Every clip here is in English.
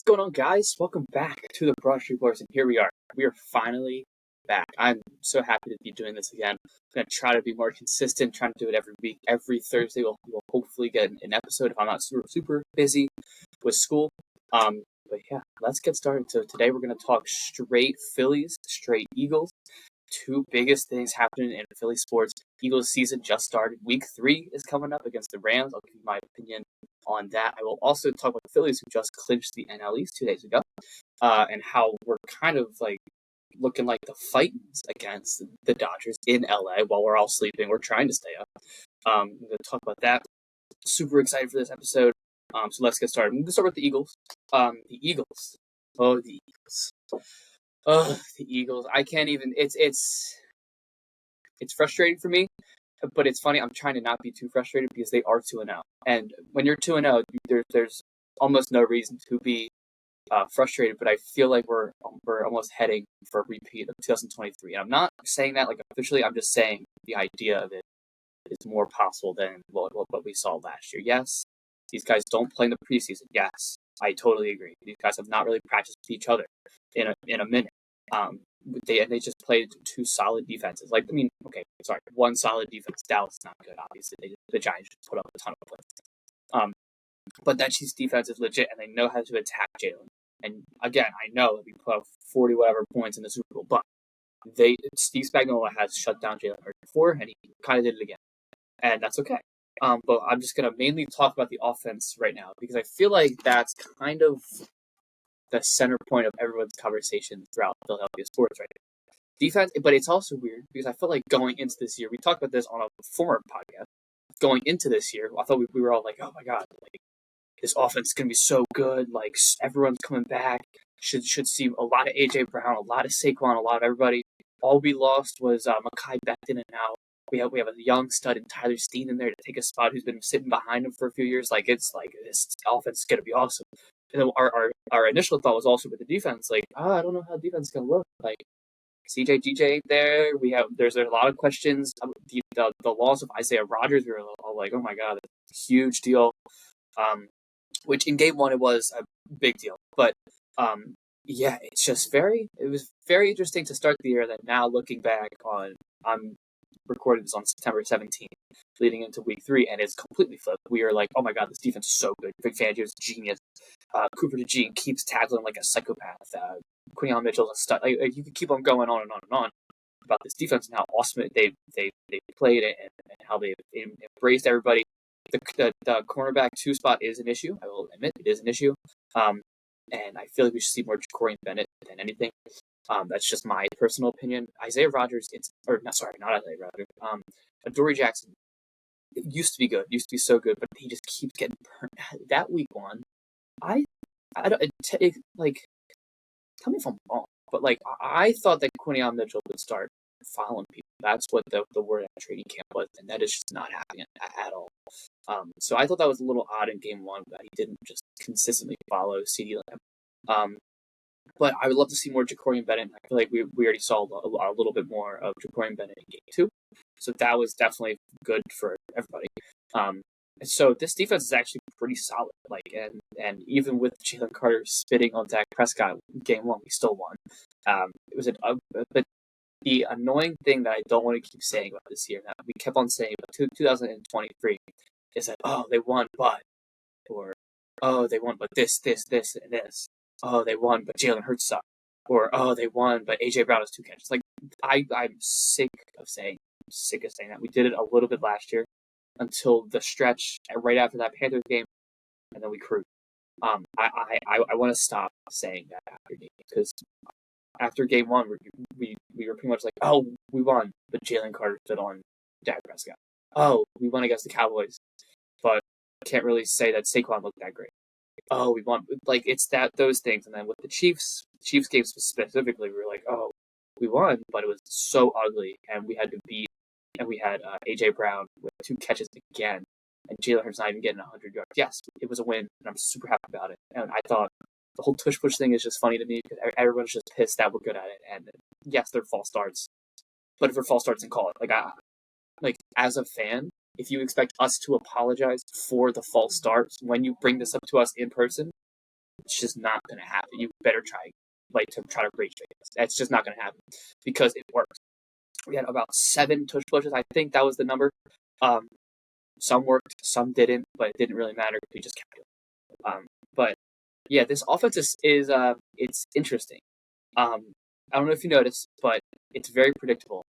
What's going on, guys? Welcome back to the Brush Reports, and here we are. We are finally back. I'm so happy to be doing this again. I'm going to try to be more consistent, trying to do it every week. Every Thursday, we'll hopefully get an episode if I'm not super busy with school. But yeah, let's get started. So today we're going to talk straight Phillies, straight Eagles. Two biggest things happening in Philly sports. Eagles season just started. Week 3 is coming up against the Rams. I'll give you my opinion on that. I will also talk about the Phillies, who just clinched the NL East 2 days ago, and how we're kind of like looking like the Titans against the Dodgers in LA while we're all sleeping. We're trying to stay up. We're going to talk about that. Super excited for this episode. So let's get started. I'm going to start with the Eagles. The Eagles. Oh, the Eagles. Oh, the Eagles. I can't even. It's frustrating for me, but it's funny. I'm trying to not be too frustrated because they are 2-0, and when you're 2-0, there's almost no reason to be frustrated. But I feel like we're almost heading for a repeat of 2023, and I'm not saying that like officially. I'm just saying the idea of it is more possible than what we saw last year. Yes, these guys don't play in the preseason. Yes, I totally agree. These guys have not really practiced with each other in a minute. They just played two solid defenses. One solid defense. Dallas is not good, obviously. The Giants just put up a ton of points. But that Chiefs defense is legit, and they know how to attack Jalen. And again, I know that we put up 40 whatever points in the Super Bowl, but Steve Spagnuolo has shut down Jalen Hurts before, and he kind of did it again, and that's okay. But I'm just gonna mainly talk about the offense right now because I feel like that's kind of the center point of everyone's conversation throughout Philadelphia sports right now. Defense, but it's also weird because I feel like going into this year, we talked about this on a former podcast. Going into this year, I thought we were all like, "Oh my god, like this offense is gonna be so good! Like everyone's coming back. Should see a lot of AJ Brown, a lot of Saquon, a lot of everybody. All we lost was Mekhi Becton, and now we have a young stud in Tyler Steen in there to take a spot who's been sitting behind him for a few years. Like it's like this offense is gonna be awesome." And then our initial thought was also with the defense, like, I don't know how the defense is gonna look. Like CJ GJ ain't there. There's a lot of questions. The loss of Isaiah Rodgers, we were all like, oh my god, that's a huge deal. Which in game 1 it was a big deal. But yeah, it was very interesting to start the year. That now looking back on, I'm recording this on September 17th, leading into week 3, and it's completely flipped. We are like, oh my god, this defense is so good. Vic Fangio's genius. Cooper DeJean keeps tackling like a psychopath. Quinion Mitchell's a stud. Like, you could keep on going on and on and on about this defense and how awesome they played it and how they embraced everybody. The cornerback 2 spot is an issue. I will admit it is an issue. And I feel like we should see more Ja'Cory Bennett than anything. That's just my personal opinion. Isaiah Rodgers, not Isaiah Rodgers. Adoree Jackson used to be good, used to be so good, but he just keeps getting burnt. That week 1, I don't like. Tell me if I'm wrong, but like I thought that Quinion Mitchell would start following people. That's what the word at training camp was, and that is just not happening at all. So I thought that was a little odd in game 1 that he didn't just consistently follow CeeDee Lamb. But I would love to see more Ja'Cory Bennett. I feel like we already saw a little bit more of Ja'Cory Bennett in game 2, so that was definitely good for everybody. So this defense is actually pretty solid. Like, and even with Jalen Carter spitting on Dak Prescott in game 1, we still won. It was but the annoying thing that I don't want to keep saying about this year, that we kept on saying about 2023, is that, oh, they won, but, or, oh, they won, but this, and this. Oh, they won, but Jalen Hurts sucked. Or, oh, they won, but AJ Brown has 2 catches. Like, I'm sick of saying that. We did it a little bit last year until the stretch right after that Panthers game, and then we cruised. I want to stop saying that after game, because after game 1, we were pretty much like, oh, we won, but Jalen Carter stood on Dak Prescott. Oh, we won against the Cowboys, but can't really say that Saquon looked that great. Oh, we won. Like, it's those things. And then with the Chiefs game specifically, we were like, oh, we won, but it was so ugly, and we had to beat, and we had AJ Brown with 2 catches again, and Jalen Hurts not even getting 100 yards. Yes, it was a win, and I'm super happy about it. And I thought the whole tush push thing is just funny to me because everyone's just pissed that we're good at it. And yes, they're false starts, but if they're false starts, then call it. Like as a fan, if you expect us to apologize for the false starts when you bring this up to us in person, It's just not going to happen. You better try to break this. That's just not going to happen because it works. We had about 7 tush pushes. I think that was the number. Um, some worked, some didn't, but it didn't really matter. We just kept doing. But yeah, this offense is it's interesting. I don't know if you noticed, but it's very predictable.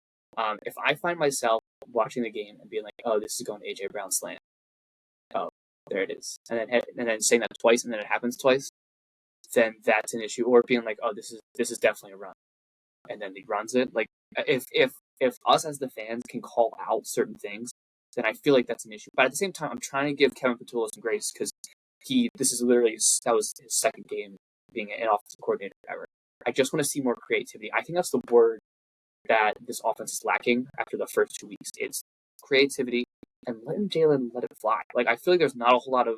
If I find myself watching the game and being like, "Oh, this is going to AJ Brown slant," oh, there it is, and then saying that twice, and then it happens twice, then that's an issue. Or being like, "Oh, this is definitely a run," and then he runs it. Like if us as the fans can call out certain things, then I feel like that's an issue. But at the same time, I'm trying to give Kevin Patullo some grace because that was his second game being an offensive coordinator ever. I just want to see more creativity. I think that's the word that this offense is lacking after the first 2 weeks. It's creativity and letting Jalen let it fly. Like I feel like there's not a whole lot of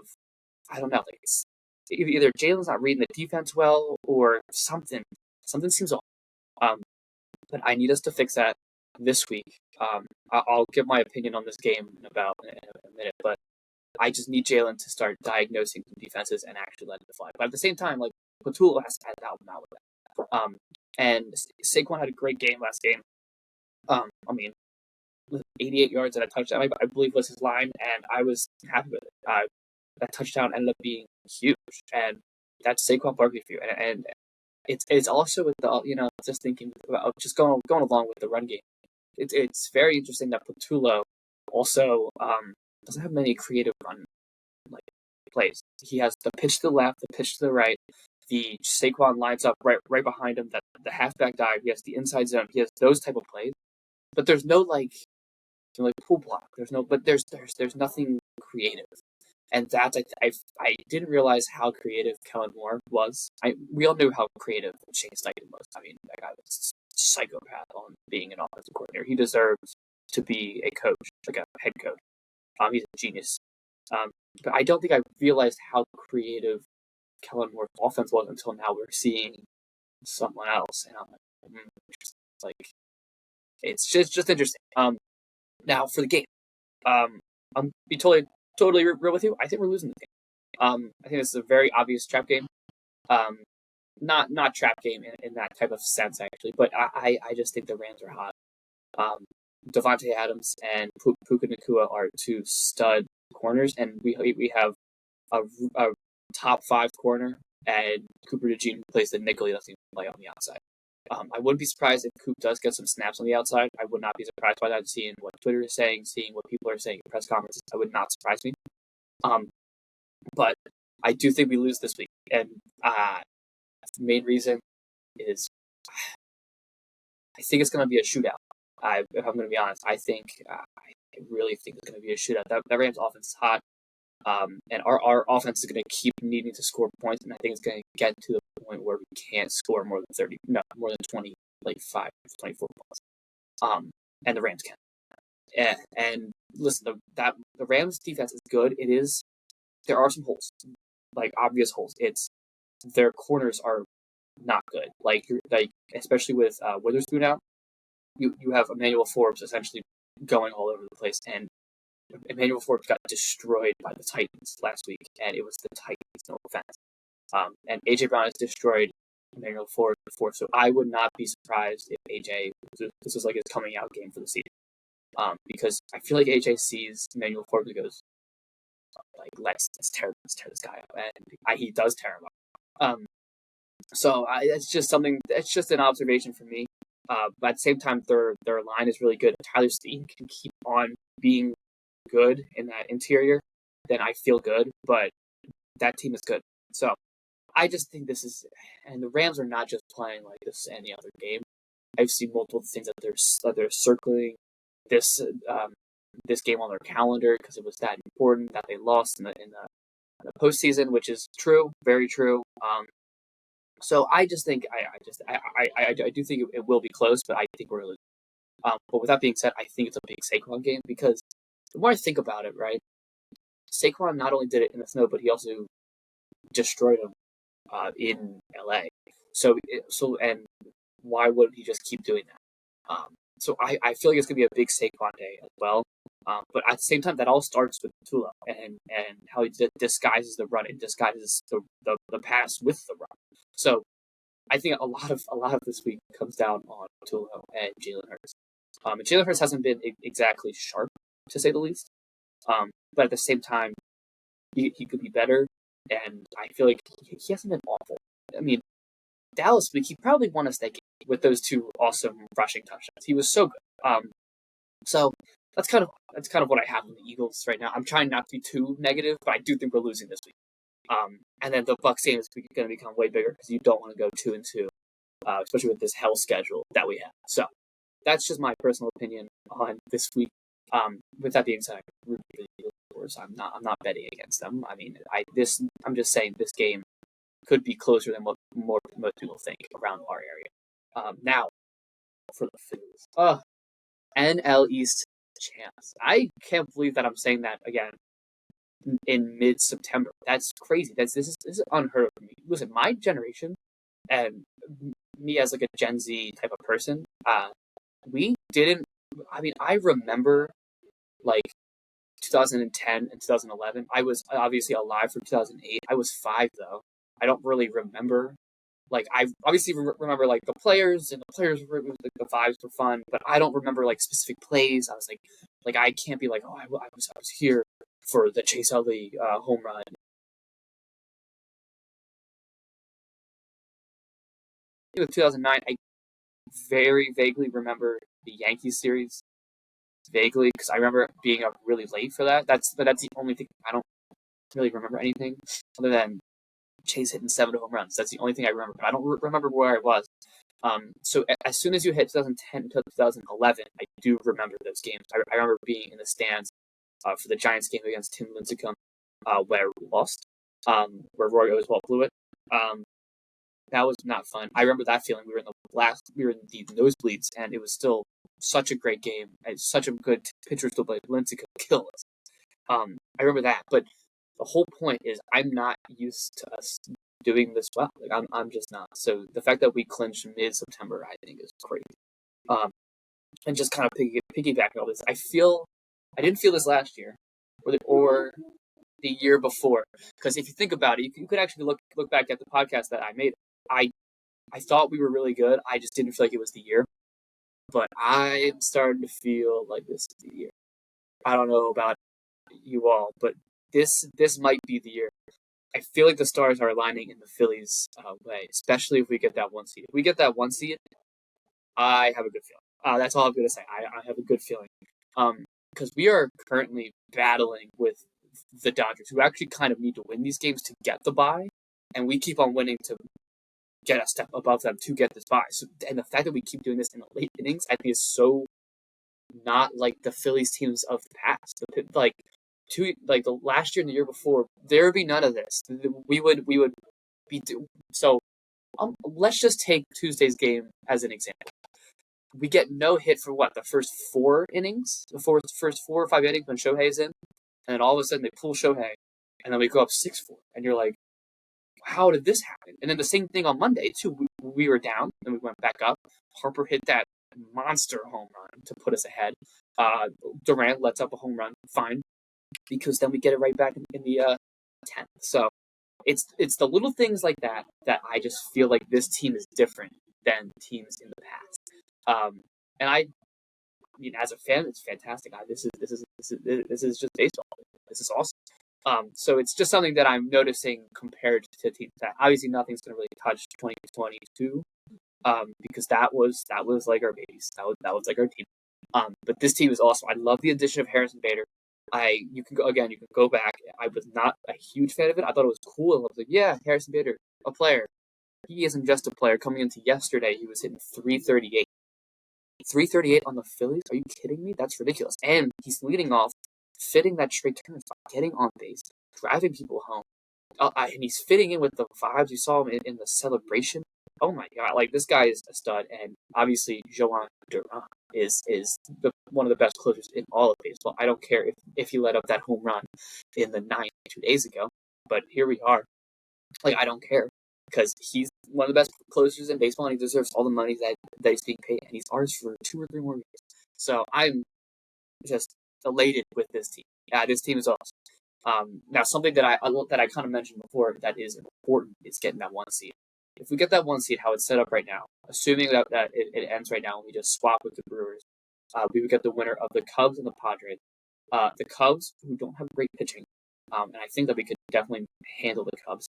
I don't know. Like it's either Jalen's not reading the defense well or something. Something seems off. But I need us to fix that this week. I'll give my opinion on this game in a minute, but I just need Jalen to start diagnosing defenses and actually letting it fly. But at the same time, like Patullo has to help him out with that. And Saquon had a great game last game. I mean, 88 yards and a touchdown, I believe was his line, and I was happy with it. That touchdown ended up being huge, and that's Saquon Barkley for you. And it's also with the just thinking about just going along with the run game. It's very interesting that Patullo also doesn't have many creative run like plays. He has the pitch to the left, the pitch to the right. The Saquon lines up right behind him. That the halfback dive. He has the inside zone. He has those type of plays. But there's no like pull block. There's nothing creative. And that's I didn't realize how creative Kellen Moore was. We all knew how creative Shane Steichen was. I mean, that guy was a psychopath on being an offensive coordinator. He deserves to be a coach, like a head coach. He's a genius. But I don't think I realized how creative Kellen Moore's offense was until now. We're seeing someone else, and I'm like, it's just interesting. Now for the game, I'm be totally real with you. I think we're losing the game. I think this is a very obvious trap game. Not trap game in that type of sense actually, but I just think the Rams are hot. Devontae Adams and Puka Nacua are 2 stud corners, and we have a top 5 corner, and Cooper DeJean who plays the nickel. He doesn't even play on the outside. I wouldn't be surprised if Coop does get some snaps on the outside. I would not be surprised by that. Seeing what Twitter is saying, seeing what people are saying at press conferences, I would not surprise me. But I do think we lose this week, and the main reason is I think it's going to be a shootout. If I'm going to be honest, I really think it's going to be a shootout. That Rams offense is hot, and our offense is going to keep needing to score points, and I think it's going to get to the point where we can't score more than 20, like 24 points. And the Rams can. And listen, the Rams defense is good. There are some holes, like obvious holes. Their corners are not good. Like especially with Witherspoon out, you have Emmanuel Forbes essentially going all over the place, and Emmanuel Forbes got destroyed by the Titans last week, and it was the Titans, no offense. And AJ Brown has destroyed Emmanuel Forbes before, so I would not be surprised if this was like his coming out game for the season. Because I feel like AJ sees Emmanuel Forbes and goes, like, let's tear this guy up, and he does tear him up. So it's just something. It's just an observation for me. But at the same time, their line is really good. Tyler Steen can keep on being good in that interior, then I feel good. But that team is good. So I just think this is, and the Rams are not just playing like this any other game. I've seen multiple things that they're circling this game on their calendar because it was that important that they lost in the postseason, which is true, very true. So I just think I do think it will be close, but I think we're losing. But with that being said, I think it's a big Saquon game because the more I think about it, right, Saquon not only did it in the snow, but he also destroyed him in LA. So and why wouldn't he just keep doing that? So I feel like it's gonna be a big Saquon day as well. But at the same time, that all starts with Tulo and how he disguises the run, and disguises the pass with the run. So I think a lot of this week comes down on Tulo and Jalen Hurts. And Jalen Hurts hasn't been exactly sharp, to say the least. But at the same time, he could be better, and I feel like he hasn't been awful. I mean, Dallas week, he probably won us that game with those two awesome rushing touchdowns. He was so good. So that's kind of what I have with the Eagles right now. I'm trying not to be too negative, but I do think we're losing this week. And then the Bucs game is going to become way bigger because you don't want to go 2-2, especially with this hell schedule that we have. So that's just my personal opinion on this week. With that being said, I root for the Eagles. Of course, I'm not betting against them. I mean, I'm just saying this game could be closer than what most people think around our area. Now for the Phillies. NL East champs. I can't believe that I'm saying that again in mid-September. That's crazy. This is unheard of for me. Listen, my generation and me as like a Gen Z type of person, we didn't. I mean, I remember like 2010 and 2011. I was obviously alive for 2008. I was 5 though. I don't really remember. Like I obviously remember like the players, and the players were like, the vibes were fun, but I don't remember like specific plays. I was like I can't be like, oh, I was here for the Chase Utley home run. With 2009, I very vaguely remember the Yankees series, vaguely, because I remember being up really late for that. That's the only thing. I don't really remember anything other than Chase hitting 7 home runs. That's the only thing I remember, but I don't remember where I was. So as soon as you hit 2010 to 2011, I do remember those games. I remember being in the stands for the Giants game against Tim Lincecum, where we lost, where Roy Oswalt blew it. That was not fun. I remember that feeling. We were in the nosebleeds, and it was still such a great game and such a good pitcher still played. Lincecum killed us. I remember that, but the whole point is I'm not used to us doing this well. Like I'm just not. So the fact that we clinched mid-September, I think, is crazy. And just kind of piggybacking all this, I didn't feel this last year, or the year before, because if you think about it, you could actually look back at the podcast that I made. I thought we were really good. I just didn't feel like it was the year, but I'm starting to feel like this is the year. I don't know about you all, but this might be the year. I feel like the stars are aligning in the Phillies' way, especially if we get that 1 seed. If we get that 1 seed, I have a good feeling. That's all I'm going to say. I have a good feeling. Because we are currently battling with the Dodgers, who actually kind of need to win these games to get the bye, and we keep on winning to get a step above them to get this bye. So, and the fact that we keep doing this in the late innings, I think, is so not like the Phillies teams of the past. The last year and the year before, there would be none of this. We would be so. Let's just take Tuesday's game as an example. We get no hit for the first 4 innings, first 4 or 5 innings when Shohei's in, and then all of a sudden they pull Shohei, and then we go up 6-4, and you're like, how did this happen? And then the same thing on Monday too. We were down, and we went back up. Harper hit that monster home run to put us ahead. Durant lets up a home run, fine, because then we get it right back in the 10th. So it's the little things like that I just feel like this team is different than teams in the past. And I mean, as a fan, it's fantastic. This is just baseball. This is awesome. So it's just something that I'm noticing compared to teams that obviously nothing's going to really touch 2022, because that was like our babies. That was like our team. But this team is awesome. I love the addition of Harrison Bader. You can go back. I was not a huge fan of it. I thought it was cool. I was like, yeah, Harrison Bader, a player. He isn't just a player. Coming into yesterday, he was hitting 338. 338 on the Phillies? Are you kidding me? That's ridiculous. And he's leading off, fitting that Trey Turner spot, getting on base, driving people home. And he's fitting in with the vibes. You saw him in the celebration. Oh my God! Like, this guy is a stud, and obviously Joan Duran is one of the best closers in all of baseball. I don't care if he let up that home run in the 9th 2 days ago, but here we are. Like, I don't care, because he's one of the best closers in baseball, and he deserves all the money that he's being paid, and he's ours for 2 or 3 more years. So I'm just elated with this team. This team is awesome. Now, something that I kind of mentioned before that is important is getting that 1 seed. If we get that 1 seed, how it's set up right now, assuming that it ends right now and we just swap with the Brewers, we would get the winner of the Cubs and the Padres. The Cubs, who don't have great pitching, and I think that we could definitely handle the Cubs.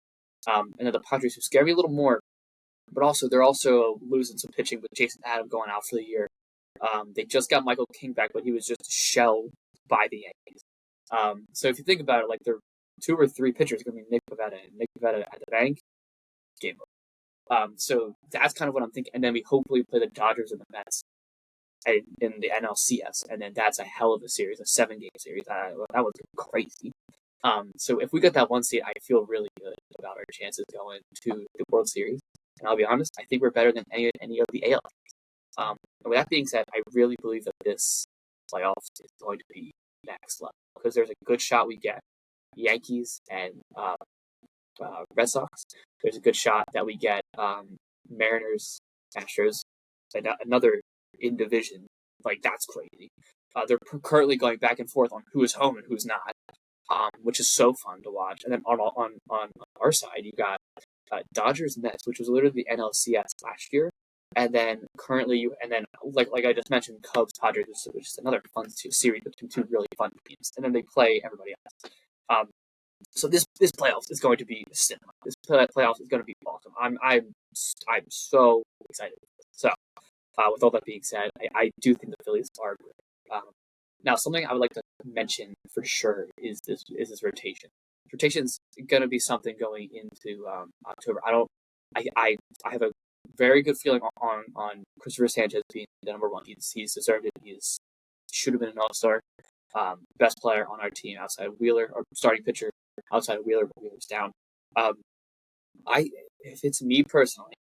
And then the Padres, who scare me a little more, but also they're also losing some pitching with Jason Adam going out for the year. They just got Michael King back, but he was just shelled by the Yankees. So if you think about it, like their 2 or 3 pitchers are going to be Nick Pivetta at the bank, game over. So that's kind of what I'm thinking. And then we hopefully play the Dodgers and the Mets in the NLCS, and then that's a hell of a series, a 7-game series. That was crazy. So if we get that 1 seed, I feel really good about our chances going to the World Series. And I'll be honest, I think we're better than any of the AL. And with that being said, I really believe that this playoffs is going to be next level because there's a good shot we get Yankees and Red Sox. There's a good shot that we get Mariners, Astros, and another in division. Like, that's crazy. They're currently going back and forth on who is home and who's not, which is so fun to watch. And then on our side, you got Dodgers Mets, which was literally the NLCS last year. And then currently like I just mentioned, Cubs Padres, which is another fun series between 2 really fun teams. And then they play everybody else. So this playoffs is going to be cinema. This playoffs is going to be awesome. I'm so excited. So with all that being said, I do think the Phillies are great. Now, something I would like to mention for sure is this rotation. Rotation's going to be something going into October. I have a very good feeling on Christopher Sanchez being the number 1. He's deserved it. He should have been an all-star. Best player on our team outside of Wheeler, or starting pitcher outside of Wheeler, but Wheeler's down. If it's me personally,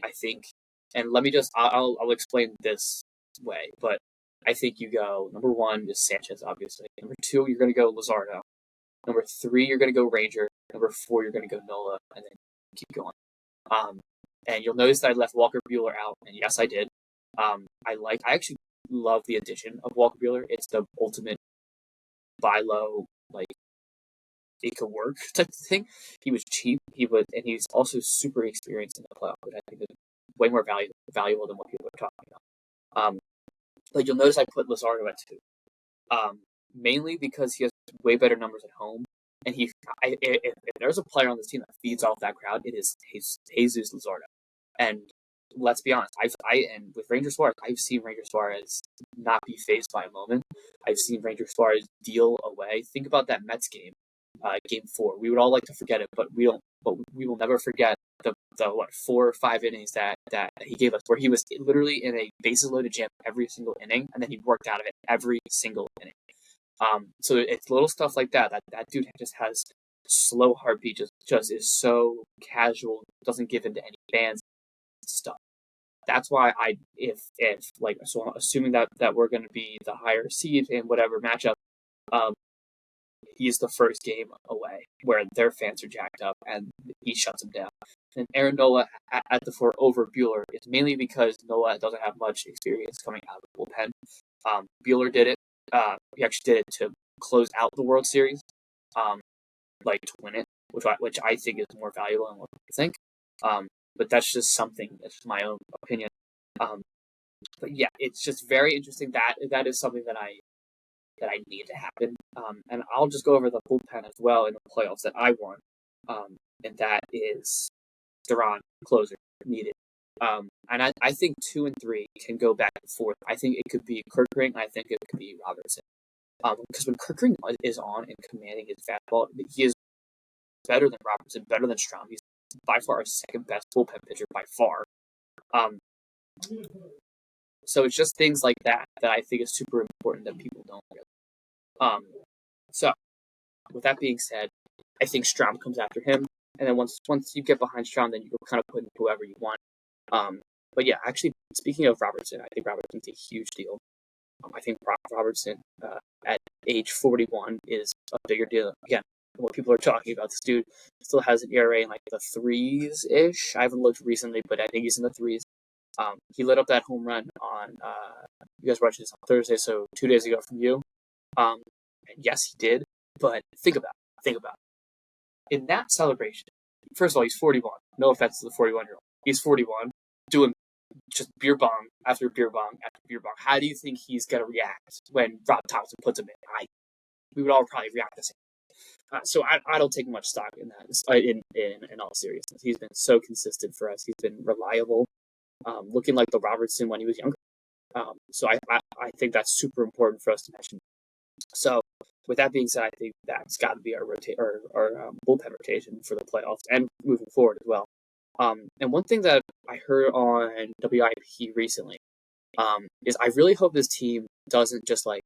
I think, and let me just, I'll explain this way, but I think you go, number 1 is Sanchez, obviously. Number 2, you're going to go Luzardo. Number 3, you're going to go Ranger. Number 4, you're going to go Nola, and then keep going. And you'll notice that I left Walker Buehler out, and yes, I did. I actually love the addition of Walker Buehler. It's the ultimate buy low, like, it could work type of thing. He was cheap, and he's also super experienced in the playoff, which I think is way more valuable than what people are talking about. Like, you'll notice I put Luzardo at 2. Mainly because he has way better numbers at home. And if there's a player on this team that feeds off that crowd, it is Jesus Luzardo. And let's be honest, and with Ranger Suarez, I've seen Ranger Suarez not be fazed by a moment. I've seen Ranger Suarez deal away. Think about that Mets game, Game 4. We would all like to forget it, but we will never forget the 4 or 5 innings that he gave us, where he was literally in a bases loaded jam every single inning, and then he worked out of it every single inning. So it's little stuff like that dude just has slow heartbeat, just is so casual, doesn't give into any fans stuff. That's why assuming that we're going to be the higher seed in whatever matchup, he's the first game away where their fans are jacked up and he shuts them down. And Aaron Nola at the 4 over Buehler is mainly because Nola doesn't have much experience coming out of the bullpen. Buehler did it. He actually did it to close out the World Series, to win it, which I think is more valuable than what people think. But that's just my own opinion. But yeah, it's just very interesting. That is something that I need to happen. And I'll just go over the bullpen as well in the playoffs that I want. And that is Duran, closer, needed. And I think 2 and 3 can go back and forth. I think it could be Kirkring. I think it could be Robertson. Because when Kirkring is on and commanding his fastball, he is better than Robertson, better than Strahm. He's by far our second best bullpen pitcher by far. So it's just things like that I think is super important that people don't realize. So with that being said, I think Strahm comes after him, and then once you get behind Strahm, then you can kind of put in whoever you want. But yeah, actually, speaking of Robertson, I think Robertson's a huge deal. I think Robertson at age 41 is a bigger deal. Again, what people are talking about. This dude still has an ERA in like the 3s-ish. I haven't looked recently, but I think he's in the 3s. He lit up that home run on, you guys watched this on Thursday, so 2 days ago from you. And yes, he did. But think about it. In that celebration, first of all, he's 41. No offense to the 41-year-old. He's 41, doing just beer bong after beer bong after beer bong. How do you think he's gonna react when Rob Thompson puts him in? We would all probably react the same. So I don't take much stock in that. In all seriousness, he's been so consistent for us. He's been reliable, looking like the Robertson when he was younger. So I think that's super important for us to mention. So with that being said, I think that's got to be our bullpen rotation for the playoffs and moving forward as well. And one thing that I heard on WIP recently is I really hope this team doesn't just like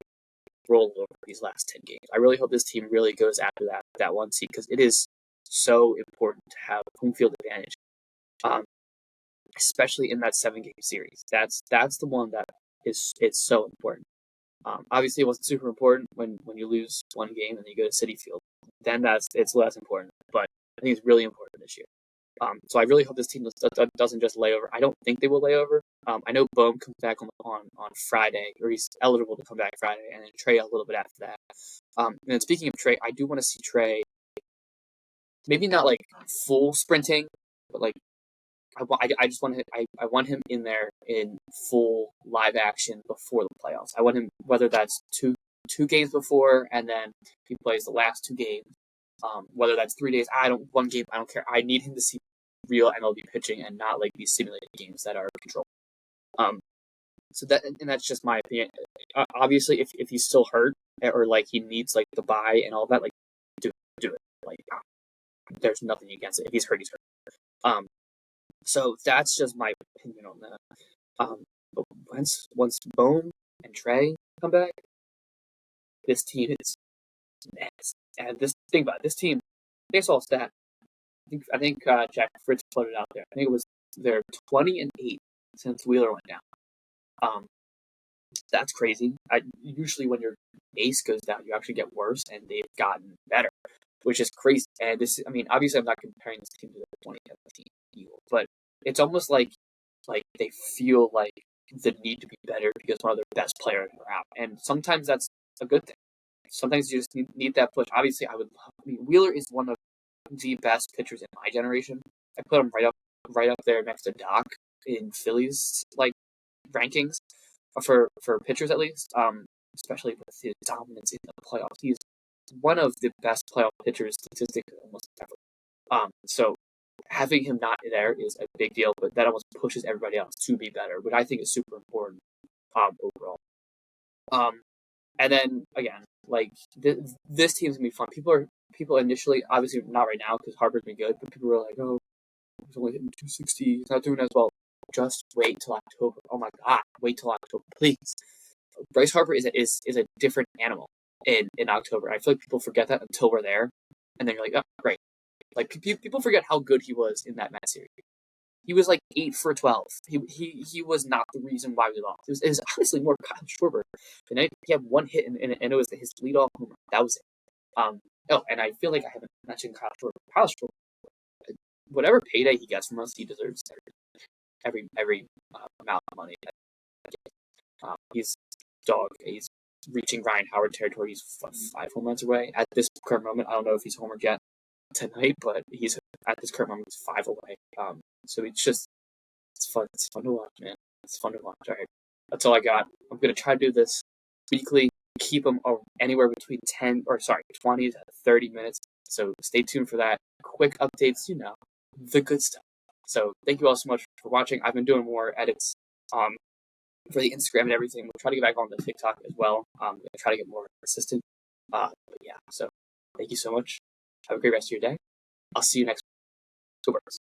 roll over these last 10 games. I really hope this team really goes after that one seed because it is so important to have home field advantage, especially in that 7-game series. That's the one that it's so important. Obviously, it wasn't super important when you lose one game and you go to Citi Field. Then it's less important. But I think it's really important this year. So I really hope this team doesn't just lay over. I don't think they will lay over. I know Bohm comes back on Friday, or he's eligible to come back Friday, and then Trey a little bit after that. And then speaking of Trey, I do want to see Trey, maybe not like full sprinting, but like I just want I want him in there in full live action before the playoffs. I want him, whether that's two games before, and then he plays the last 2 games. Whether that's 3 days, 1 game, I don't care. I need him to see real MLB pitching and not like these simulated games that are controlled. So that's just my opinion. Obviously, if he's still hurt or like he needs like the bye and all that, like do it. Like there's nothing against it. If he's hurt, he's hurt. So that's just my opinion on that. But once Bohm and Trey come back, this team is next. And think about it, this team. They saw a stat. I think Jack Fritz put it out there. I think it was they're 20-8 since Wheeler went down. That's crazy. Usually when your ace goes down, you actually get worse, and they've gotten better, which is crazy. And obviously I'm not comparing this team to the 2015 Eagles, but it's almost like they feel like the need to be better because one of their best players are out, and sometimes that's a good thing. Sometimes you just need that push. Obviously, Wheeler is one of the best pitchers in my generation. I put him right up there next to Doc in Phillies like rankings for pitchers at least. Especially with his dominance in the playoffs, he's one of the best playoff pitchers statistically almost ever. So having him not there is a big deal, but that almost pushes everybody else to be better, which I think is super important overall. And then again, like this team's gonna be fun. People initially, obviously not right now because Harper's been good, but people were like, "Oh, he's only hitting 260. He's not doing as well." Just wait till October. Oh my God, wait till October, please. Bryce Harper is a different animal in October. I feel like people forget that until we're there, and then you're like, "Oh, great." Like people forget how good he was in that Mets series. He was like 8 for 12. He was not the reason why we lost. It was honestly more Kyle Schwarber. And he had 1 hit, and it was his leadoff homer. That was it. And I feel like I haven't mentioned Kyle Schwarber. Kyle Schwarber, whatever payday he gets from us, he deserves every amount of money. He's dog. He's reaching Ryan Howard territory. He's 5 home runs away at this current moment. I don't know if he's homered yet tonight, but he's at this current moment 5 away. So it's fun. It's fun to watch, man. It's fun to watch. All right, that's all I got. I'm gonna try to do this weekly. Keep them anywhere between 20 to 30 minutes. So stay tuned for that. Quick updates, the good stuff. So thank you all so much for watching. I've been doing more edits for the Instagram and everything. We'll try to get back on the TikTok as well. I'm gonna try to get more consistent. But yeah, so thank you so much. Have a great rest of your day. I'll see you next week. Go Birds.